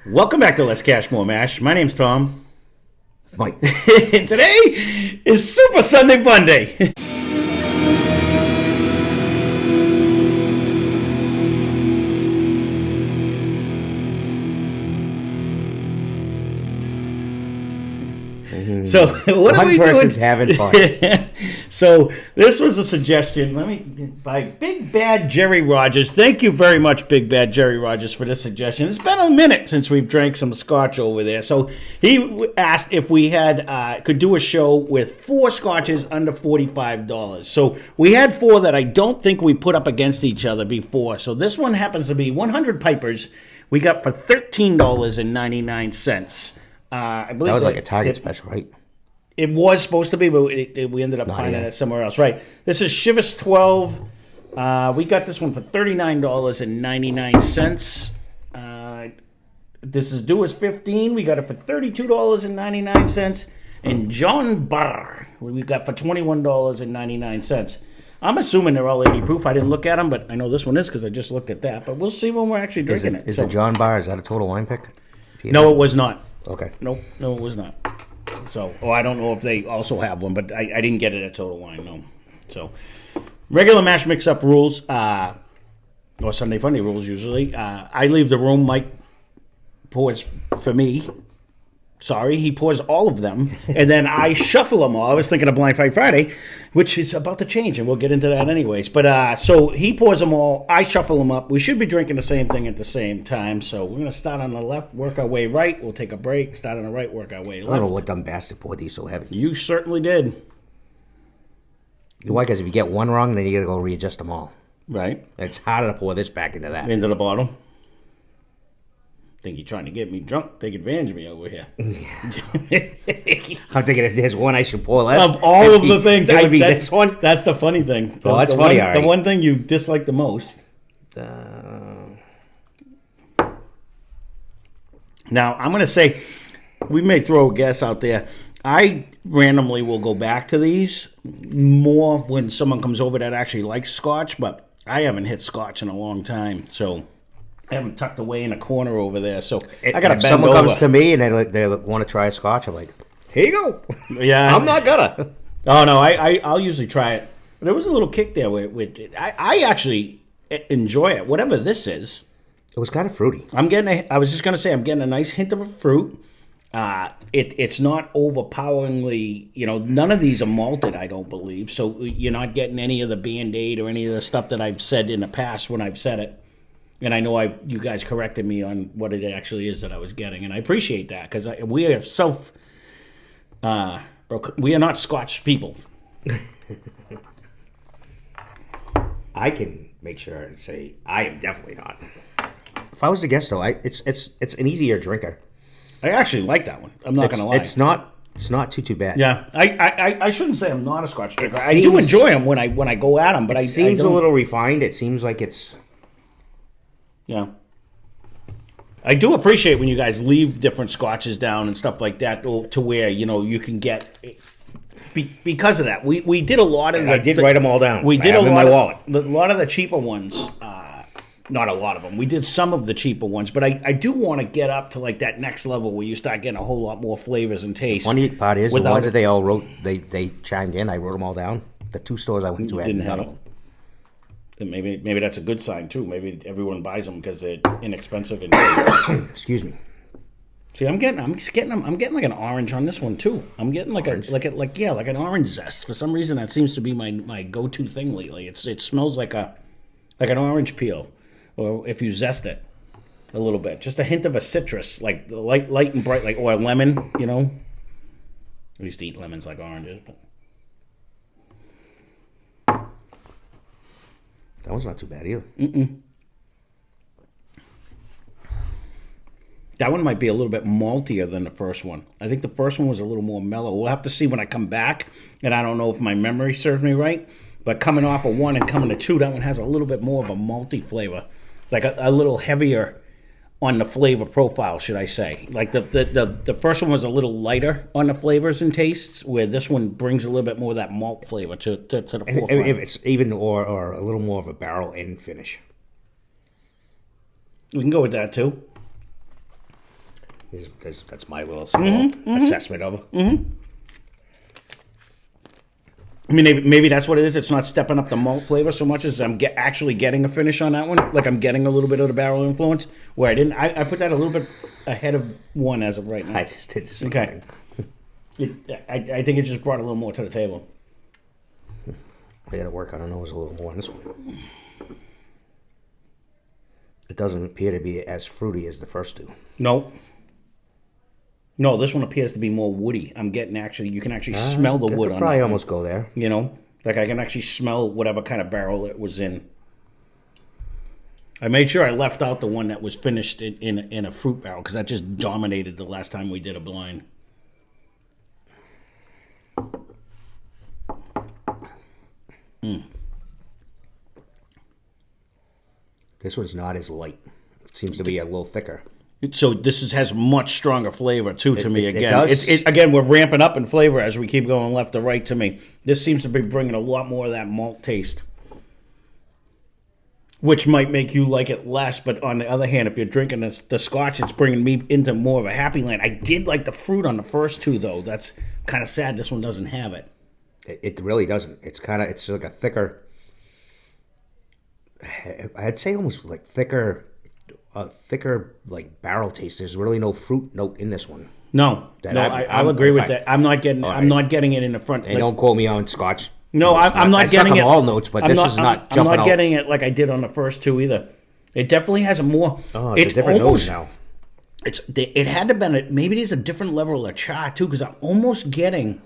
Welcome back to Lesscashmoremash. My name's Tom. Mike. And today is Super Sunday Funday. So what are we doing? One person's having fun. So this was a suggestion. By Big Bad Jerry Rogers. Thank you very much, Big Bad Jerry Rogers, for this suggestion. It's been a minute since we've drank some scotch over there. So he asked if we could do a show with 4 scotches under $45. So we had 4 that I don't think we put up against each other before. So this one happens to be 100 Pipers. We got for $13.99. I believe That was like a Target special, right? It was supposed to be, but we ended up finding it somewhere else. Right. This is Chivas 12. We got this one for $39.99. This is Dewar's 15. We got it for $32.99. And John Barr, we got for $21.99. I'm assuming they're all 80 proof. I didn't look at them, but I know this one is because I just looked at that. But we'll see when we're actually drinking it. Is the John Barr, is that a total wine pick? No, it was not. Okay. No, it was not. So, I don't know if they also have one, but I didn't get it at Total Wine, no. So, regular mash mix-up rules, or Sunday Funday rules usually. I leave the room. Mike pours for me. Sorry, he pours all of them, and then I shuffle them all. I was thinking of Blind Fight Friday, which is about to change, and we'll get into that anyways. But so he pours them all. I shuffle them up. We should be drinking the same thing at the same time. So we're going to start on the left, work our way right. We'll take a break, start on the right, work our way left. I don't know what dumb bastard poured these so heavy. You certainly did. Why? Because if you get one wrong, then you got to go readjust them all. Right. It's harder to pour this back into that. Into the bottle. Think you're trying to get me drunk, take advantage of me over here. Yeah. I'm thinking if there's one I should pour less. Of all of the things, it would be this one. That's the funny thing. Well, that's funny, all right. The one thing you dislike the most. Now, I'm going to say, we may throw a guess out there. I randomly will go back to these more when someone comes over that actually likes scotch, but I haven't hit scotch in a long time, so I have them tucked away in a corner over there. So I got to bend someone over. comes to me and they want to try a scotch, I'm like, here you go. Yeah, I'm not gonna. Oh no, I'll usually try it. There was a little kick there with I actually enjoy it. Whatever this is, It was kind of fruity. I was just gonna say I'm getting a nice hint of a fruit. It's not overpoweringly, none of these are malted, I don't believe. So you're not getting any of the Band-Aid or any of the stuff that I've said in the past when I've said it. And I know you guys corrected me on what it actually is that I was getting, and I appreciate that because we are we are not Scotch people. I can make sure and say I am definitely not. If I was to guess though, it's an easier drinker. I actually like that one. I'm not gonna lie. It's not too bad. Yeah, I shouldn't say I'm not a Scotch drinker. I do enjoy them when I go at them, but it seems a little refined. It seems like it's. Yeah. I do appreciate when you guys leave different scotches down and stuff like that to where, you can get... Because of that, we did a lot of... I did write them all down. We did in my wallet. A lot of the cheaper ones, not a lot of them. We did some of the cheaper ones, but I do want to get up to like that next level where you start getting a whole lot more flavors and tastes. The funny part is, the ones that they all wrote, they chimed in, I wrote them all down. The 2 stores I went to had none of them. And maybe that's a good sign too. Maybe everyone buys them because they're inexpensive and Excuse me. See, I'm getting like an orange on this one too. I'm getting like an orange zest. For some reason, that seems to be my go-to thing lately. It smells like an orange peel, or if you zest it a little bit, just a hint of a citrus, like light and bright, like or a lemon. I used to eat lemons like oranges, but. That one's not too bad either. Mm-mm. That one might be a little bit maltier than the first one. I think the first one was a little more mellow. We'll have to see when I come back, and I don't know if my memory serves me right, but coming off of 1 and coming to 2, that one has a little bit more of a malty flavor, like a little heavier on the flavor profile, should I say. Like the first one was a little lighter on the flavors and tastes, where this one brings a little bit more of that malt flavor to the forefront. If it's even or a little more of a barrel end finish. We can go with that too. That's my little small assessment of it. I mean, maybe that's what it is. It's not stepping up the malt flavor so much as I'm actually getting a finish on that one. Like I'm getting a little bit of the barrel influence. Where I didn't, I put that a little bit ahead of one as of right now. I just did the same thing. I think it just brought a little more to the table. I got to work on the nose a little more on this one. It doesn't appear to be as fruity as the first two. No, this one appears to be more woody. I'm getting you can actually smell the wood on it. Probably almost go there. You know, like I can actually smell whatever kind of barrel it was in. I made sure I left out the one that was finished in a fruit barrel because that just dominated the last time we did a blind. This one's not as light. It seems to be a little thicker. So this has much stronger flavor too to me. Again, it does. Again, we're ramping up in flavor as we keep going left to right. To me, this seems to be bringing a lot more of that malt taste, which might make you like it less. But on the other hand, if you're drinking the scotch, it's bringing me into more of a happy land. I did like the fruit on the first two, though. That's kind of sad. This one doesn't have it. It really doesn't. It's like a thicker. I'd say almost like thicker like barrel taste. There's really no fruit note in this one. No, I'll agree with that. I'm not getting. Right. I'm not getting it in the front. And don't quote me on scotch. No, I'm not getting it. All notes, but this is not jumping out. I'm not getting it like I did on the first two either. It definitely has a more. Oh, it's a different nose now. It had to been maybe there's a different level of char too because I'm almost getting.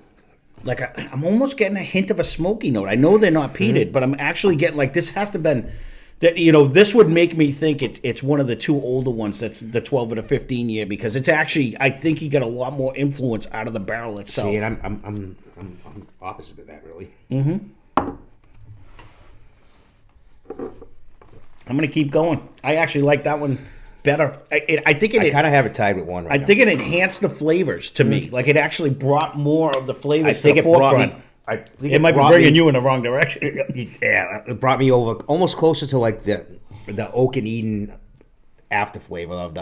I'm almost getting a hint of a smoky note. I know they're not peated, but I'm actually getting this has to been that this would make me think it's one of the two older ones. That's the 12 or the 15 year because it's actually I think you get a lot more influence out of the barrel itself. See, and I'm opposite of that really. I'm gonna keep going. I actually like that one better. I think I kind of have it tied with one. I think it enhanced the flavors to me. Like it actually brought more of the flavors to the forefront. It might be bringing you in the wrong direction. Yeah, it brought me over almost closer to like the Oak and Eden after flavor of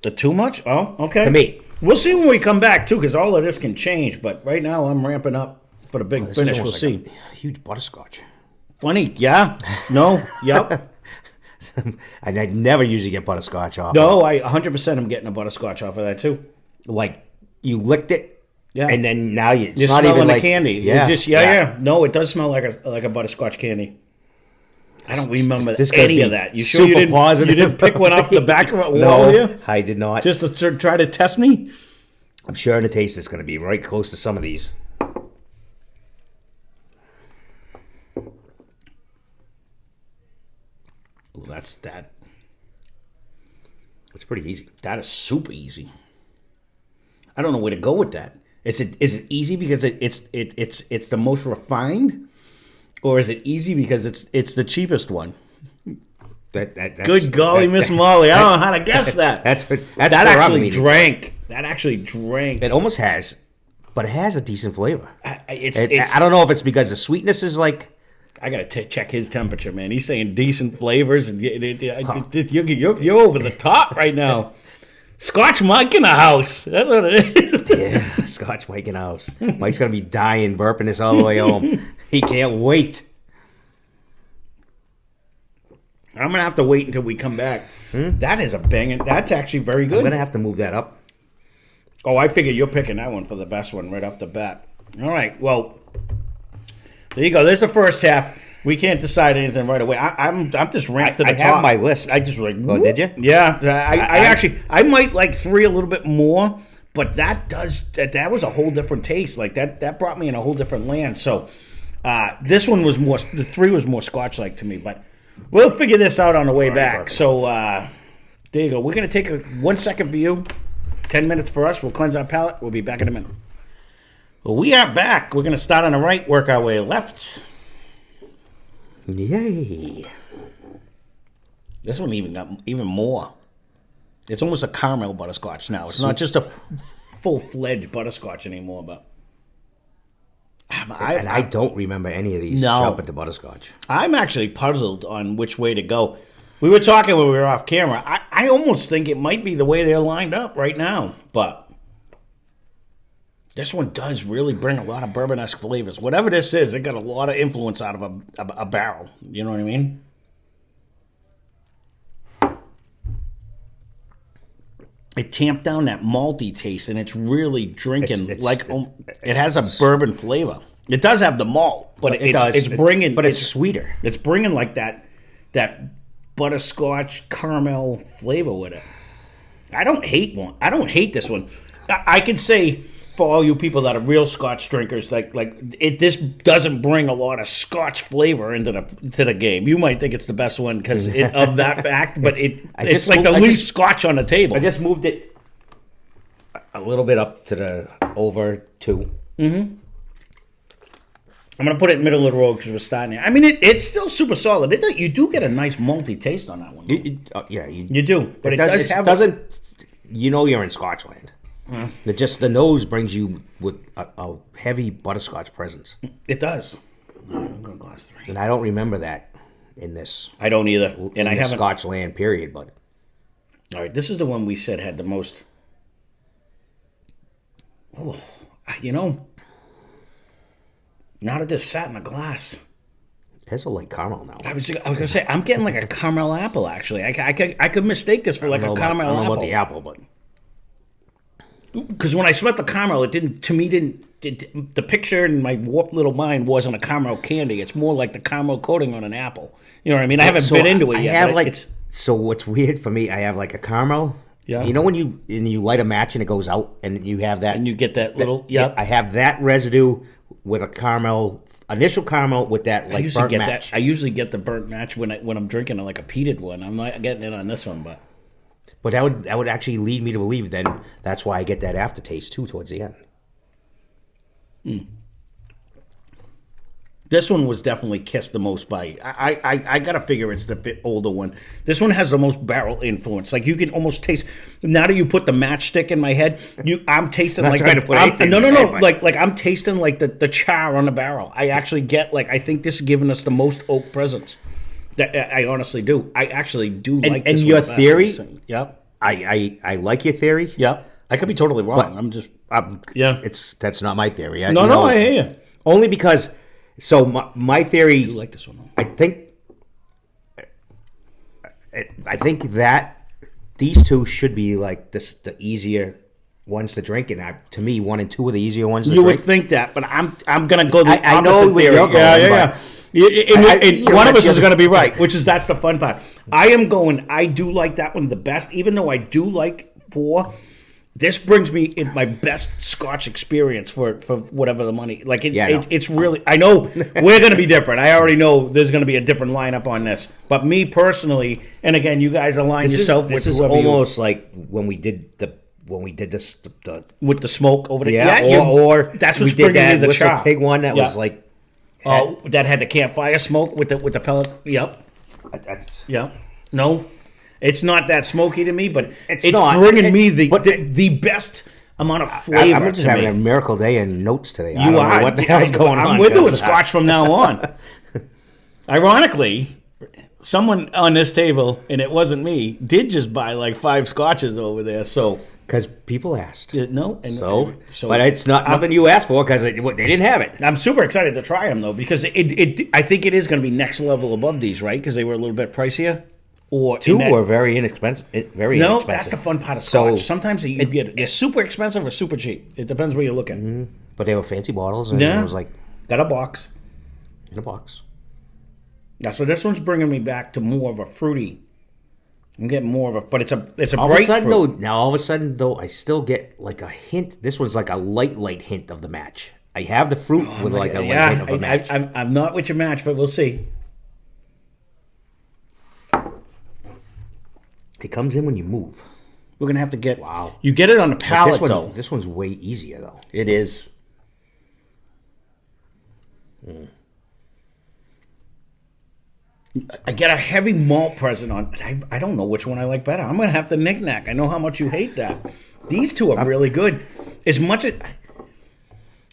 the too much. Oh, okay. To me, we'll see when we come back too, because all of this can change. But right now, I'm ramping up for the big finish. We'll see. Huge butterscotch. Funny, yeah. No, yep. I never usually get butterscotch off. No, I 100% am getting a butterscotch off of that too. Like you licked it. Yeah, and then now you're not even the like candy. Yeah. No, it does smell like a butterscotch candy. I don't remember any of that. You sure you didn't? Positive. You didn't pick one off the back of the wall? No, I did not. Just to try to test me. I'm sure the taste is going to be right close to some of these. Well, that's that. It's pretty easy. That is super easy. I don't know where to go with that. Is it easy because it's the most refined, or is it easy because it's the cheapest one? That's, good golly, Miss Molly! I don't know how to guess that. That actually drank. That actually drank. It almost has, but it has a decent flavor. I don't know if it's because the sweetness is like. I gotta check his temperature, man. He's saying decent flavors, and you're over the top right now. Scotch Mike in the house. That's what it is. Yeah, Scotch Mike in the house. Mike's gonna be dying, burping this all the way home. He can't wait. I'm gonna have to wait until we come back. That is a banging. That's actually very good. I'm gonna have to move that up. Oh, I figure you're picking that one for the best one right off the bat. All right. Well, there you go. There's the first half. We can't decide anything right away. I'm just ramped to the top. I have my list. I just like. Oh, did you? Yeah. I might like 3 a little bit more, but that was a whole different taste. Like that brought me in a whole different land. So this one was more. The 3 was more Scotch like to me, but we'll figure this out on the way back. Perfect. So there you go. We're gonna take a 1 second for you, 10 minutes for us. We'll cleanse our palate. We'll be back in a minute. Well, we are back. We're gonna start on the right, work our way left. Yay! This one even got even more. It's almost a caramel butterscotch now. It's not just a full-fledged butterscotch anymore. But I don't remember any of these jump into butterscotch. I'm actually puzzled on which way to go. We were talking when we were off camera. I almost think it might be the way they're lined up right now, but this one does really bring a lot of bourbon-esque flavors. Whatever this is, it got a lot of influence out of a barrel. You know what I mean? It tamped down that malty taste, and it's really drinking it has a bourbon flavor. It does have the malt, but it's bringing. But it's sweeter. It's bringing like that butterscotch caramel flavor with it. I don't hate this one. I can say for all you people that are real Scotch drinkers, this doesn't bring a lot of Scotch flavor into the game. You might think it's the best one because of that fact, but it's like the least Scotch on the table. I just moved it a little bit up to the over 2. Mm-hmm. I'm going to put it in the middle of the road because we're starting it. I mean, it's still super solid. You do get a nice malty taste on that one. You do. But it doesn't. You know you're in Scotchland. The nose brings you with a heavy butterscotch presence. It does. All right, I'm going to glass 3. And I don't remember that in this. I don't either. And I haven't. Scotchland period, but. All right, this is the one we said had the most. Oh, now that this sat in a glass. It has a light caramel now. I was going to say, I'm getting like a caramel apple, actually. I could mistake this for like a caramel apple. I don't know about the apple, but. Because when I smelled the caramel, the picture in my warped little mind wasn't a caramel candy. It's more like the caramel coating on an apple. You know what I mean? I haven't been into it yet. So what's weird for me, I have like a caramel. Yeah. You know when you light a match and it goes out and you have that. And you get that little, yep. I have that residue with a caramel, initial caramel with that like burnt match. I usually get the burnt match when I'm drinking like a peated one. I'm not getting it on this one, but. But that would actually lead me to believe then that's why I get that aftertaste too towards the end. This one was definitely kissed the most by. I gotta figure it's the older one. This one has the most barrel influence. Like you can almost taste. Now that you put the matchstick in my head, I'm tasting like like I'm tasting like the char on the barrel. I actually get I think this is giving us the most oak presence. I honestly do. I actually do like this. And your theory? Yep. I like your theory. Yep. I could be totally wrong. That's not my theory. I hear you. Only because, so my theory. You like this one? Though. I think that these two should be like the easier ones to drink, and to me, 1 and 2 are the easier ones to drink. You would think that, but I'm gonna go the opposite I know where theory. You're going, yeah. One of us is going to be right, that's the fun part. I do like that one the best, even though I do like 4. This brings me in my best Scotch experience for whatever the money. It's really. I know we're going to be different. I already know there's going to be a different lineup on this. But me personally, and again, you guys align yourself with whoever. This is almost like when we did this with the smoke over there. Or that's what's bringing me the Whistle Pig one that was like. Oh, that had the campfire smoke with the pellet. Yep. No, it's not that smoky to me, but it's bringing me the best amount of flavor. I'm just having a miracle day in notes today. I don't know what the hell's going on. We're doing Scotch from now on. Ironically, someone on this table, and it wasn't me, did just buy like 5 Scotches over there. So. Because people asked. So, but it's not nothing you asked for because they didn't have it. I'm super excited to try them, though, because I think it is going to be next level above these, right? Because they were a little bit pricier. Or 2 were very inexpensive. No, that's the fun part of Scotch. Sometimes they're super expensive or super cheap. It depends where you're looking. Mm-hmm. But they were fancy bottles, and it was like... Got a box. In a box. Yeah, so this one's bringing me back to more of a fruity... I'm getting more of a, but it's a all bright of a sudden, fruit. All of a sudden, though, I still get like a hint. This one's like a light hint of the match. I have the fruit with like a light hint of a match. I'm not with your match, but we'll see. It comes in when you move. We're gonna have to get. Wow. You get it on the palate though. This one's way easier though. It is. I get a heavy malt present on. I don't know which one I like better. I'm gonna have to knick-knack. I know how much you hate that. These two are really good. As much as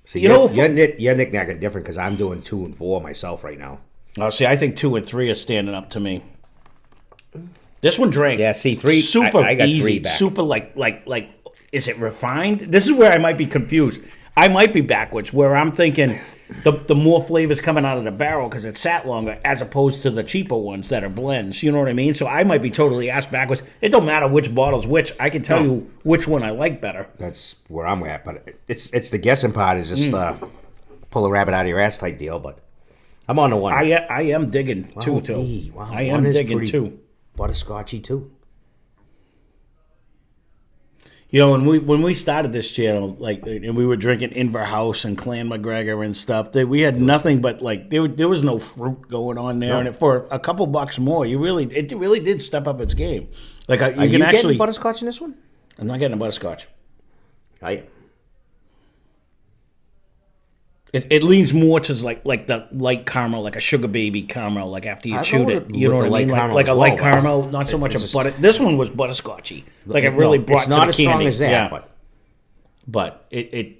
so your knick-knack are different because I'm doing 2 and 4 myself right now. Oh, see, I think 2 and 3 are standing up to me. This one drank. Yeah, see, three. Super I got easy. 3 back. Super like. Is it refined? This is where I might be confused. I might be backwards, where I'm thinking the more flavors coming out of the barrel because it sat longer, as opposed to the cheaper ones that are blends. You know what I mean? So I might be totally ass backwards. It don't matter which bottle's which. I can tell you which one I like better. That's where I'm at, but it's the guessing part is just pull a rabbit out of your ass type deal. But I'm on the one. I am digging too. Wow, I am digging too. Butterscotchy too. You know, when we started this channel, and we were drinking Inverhouse and Clan McGregor and stuff, we had nothing but there was no fruit going on there, and for a couple bucks more, it really did step up its game. Are you getting butterscotch in this one? I'm not getting a butterscotch. I am. It leans more to like the light caramel, like a sugar baby caramel, like after you chewed it. You know what I mean? Like a light caramel, not so much a butter. This one was butterscotchy. Like it really brought it's not to the as candy. strong as that, yeah. But it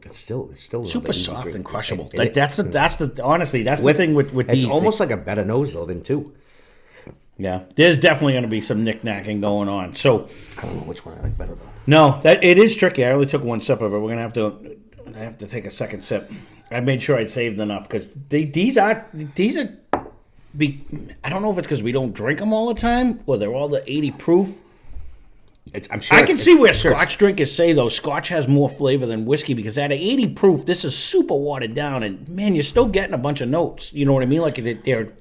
It's still super soft and crushable. That's the thing with it's these. Almost like a better nose though than 2. Yeah, there's definitely going to be some knick-knacking going on. So I don't know which one I like better though. No, it is tricky. I only took one sip of it. I have to take a second sip. I made sure I'd saved enough because these are. I don't know if it's because we don't drink them all the time or they're all the 80 proof. I'm sure I can see where Scotch drinkers say though Scotch has more flavor than whiskey because at 80 proof, this is super watered down, and man, you're still getting a bunch of notes. You know what I mean? Like they're.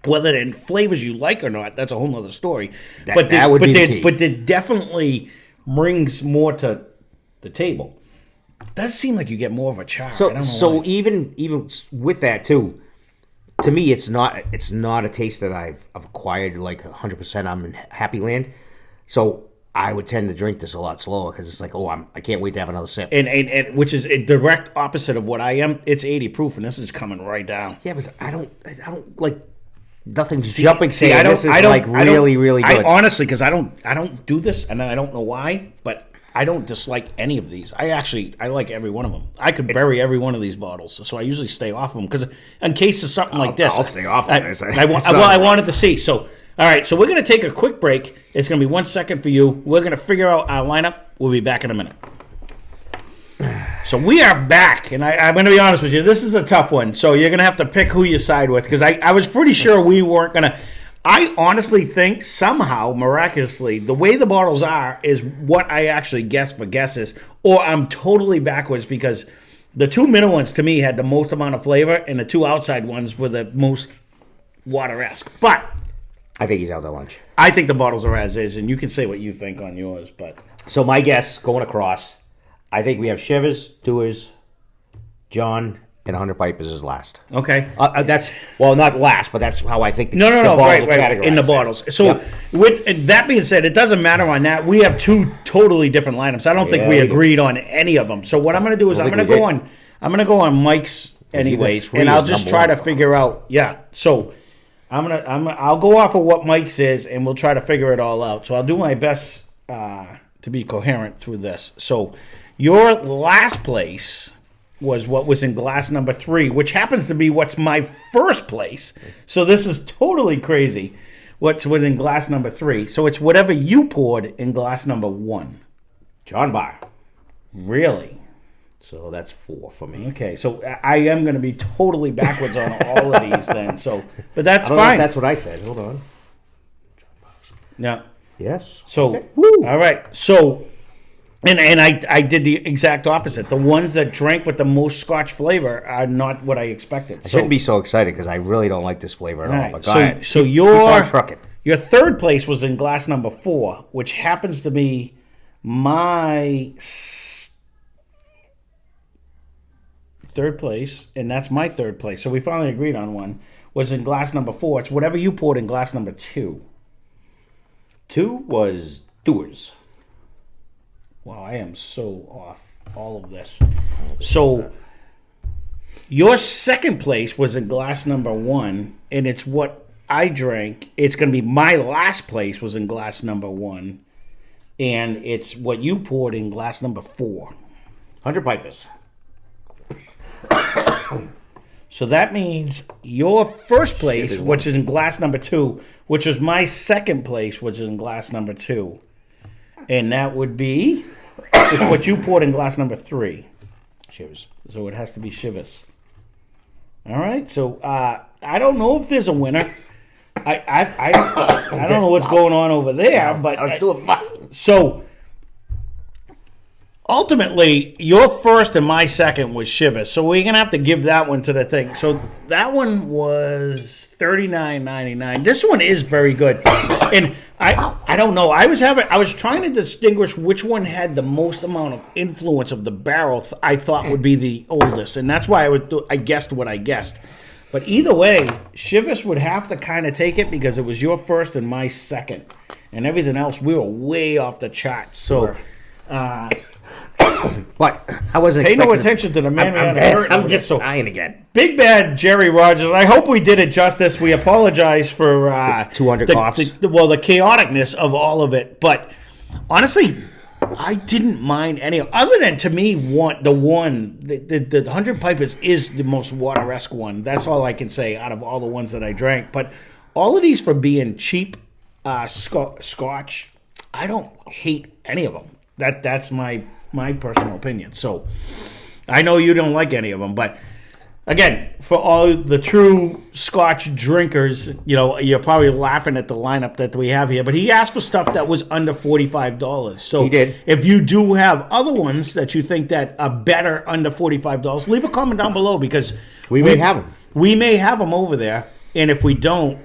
Whether they're flavors you like or not, that's a whole other story. But it definitely brings more to the table. It does seem like you get more of a char. So even with that too, to me, it's not a taste that I've acquired like 100%. I'm in happy land, so I would tend to drink this a lot slower because it's like, I can't wait to have another sip. And which is a direct opposite of what I am. It's 80 proof, and this is coming right down. Yeah, but I don't like. Nothing's jumping. I don't really good. I honestly, because I don't do this, and I don't know why, but I don't dislike any of these. I like every one of them. I could bury every one of these bottles, so I usually stay off of them because in case of something like this, I'll stay off of this. I wanted to see. So all right, so we're gonna take a quick break. It's gonna be 1 second for you. We're gonna figure out our lineup. We'll be back in a minute. So we are back, and I'm going to be honest with you. This is a tough one, so you're going to have to pick who you side with, because I was pretty sure we weren't going to. I honestly think somehow, miraculously, the way the bottles are is what I actually guess for guesses, or I'm totally backwards because the 2 middle ones, to me, had the most amount of flavor, and the 2 outside ones were the most water-esque. But I think he's out to lunch. I think the bottles are as is, and you can say what you think on yours. But so my guess, going across, I think we have Chivas, Dewar's, John, and 100 Pipers is last. Okay. That's, not last, but that's how I think No, right, in the bottles. So with that being said, it doesn't matter on that. We have 2 totally different lineups. I don't think we agreed on any of them. So what I'm going to do is I'm going to go on Mike's anyways, and I'll just try to figure out. Yeah. So I'll go off of what Mike's is, and we'll try to figure it all out. So I'll do my best to be coherent through this. So your last place was what was in glass number 3, which happens to be what's my first place. So this is totally crazy. What's within glass number 3? So it's whatever you poured in glass number 1. John Barr. Really? So that's 4 for me. Okay, so I am going to be totally backwards on all of these then. So, but that's fine. Know if that's what I said. Hold on. Yeah. Yes. So, okay. Woo. All right. So. And I did the exact opposite. The ones that drank with the most Scotch flavor are not what I expected. I shouldn't be so excited because I really don't like this flavor at all. But your third place was in glass number 4, which happens to be my third place, and that's my third place. So we finally agreed on one. Was in glass number 4. It's whatever you poured in glass number 2. 2 was Dewar's. Wow, I am so off all of this. So your second place was in glass number 1, and it's what I drank. It's going to be my last place was in glass number 1. and it's what you poured in glass number 4. 100 pipers. So that means your first place, which is in glass number 2, which was my second place, which is in glass number 2. And that would be it's what you poured in glass number 3. Chivas. So it has to be Chivas. All right. So I don't know if there's a winner. I don't know what's going on over there, but I was doing fine. So ultimately, your first and my second was Chivas, so we're gonna have to give that one to the thing. So that one was $39.99. This one is very good, and I don't know. I was trying to distinguish which one had the most amount of influence of the barrel. I thought would be the oldest, and that's why I guessed what I guessed. But either way, Chivas would have to kind of take it because it was your first and my second, and everything else we were way off the chart. So. But I wasn't Pay no expecting... attention to the man I'm just dying again. Big Bad Jerry Rogers. I hope we did it justice. We apologize for 200 coughs. the chaoticness of all of it. But honestly, I didn't mind any. Other than to me, the 100 Pipers is the most water-esque one. That's all I can say out of all the ones that I drank. But all of these for being cheap scotch, I don't hate any of them. That's my personal opinion. So I know you don't like any of them, but again, for all the true Scotch drinkers, you're probably laughing at the lineup that we have here. But he asked for stuff that was under $45. So he did. If you do have other ones that you think that are better under $45, leave a comment down below because we may have them. We may have them over there, and if we don't,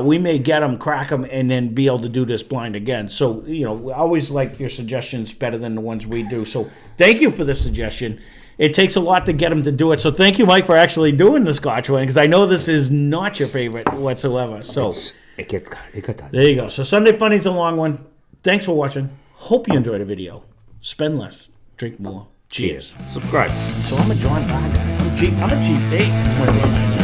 we may get them, crack them, and then be able to do this blind again. So, we always like your suggestions better than the ones we do. So, thank you for the suggestion. It takes a lot to get them to do it. So, thank you, Mike, for actually doing the Scotch one, because I know this is not your favorite whatsoever. So, it got done. There you go. So, Sunday Funny's a long one. Thanks for watching. Hope you enjoyed the video. Spend less. Drink more. Cheers. Subscribe. So, I'm a John Barr guy. I'm a cheap date. That's my name.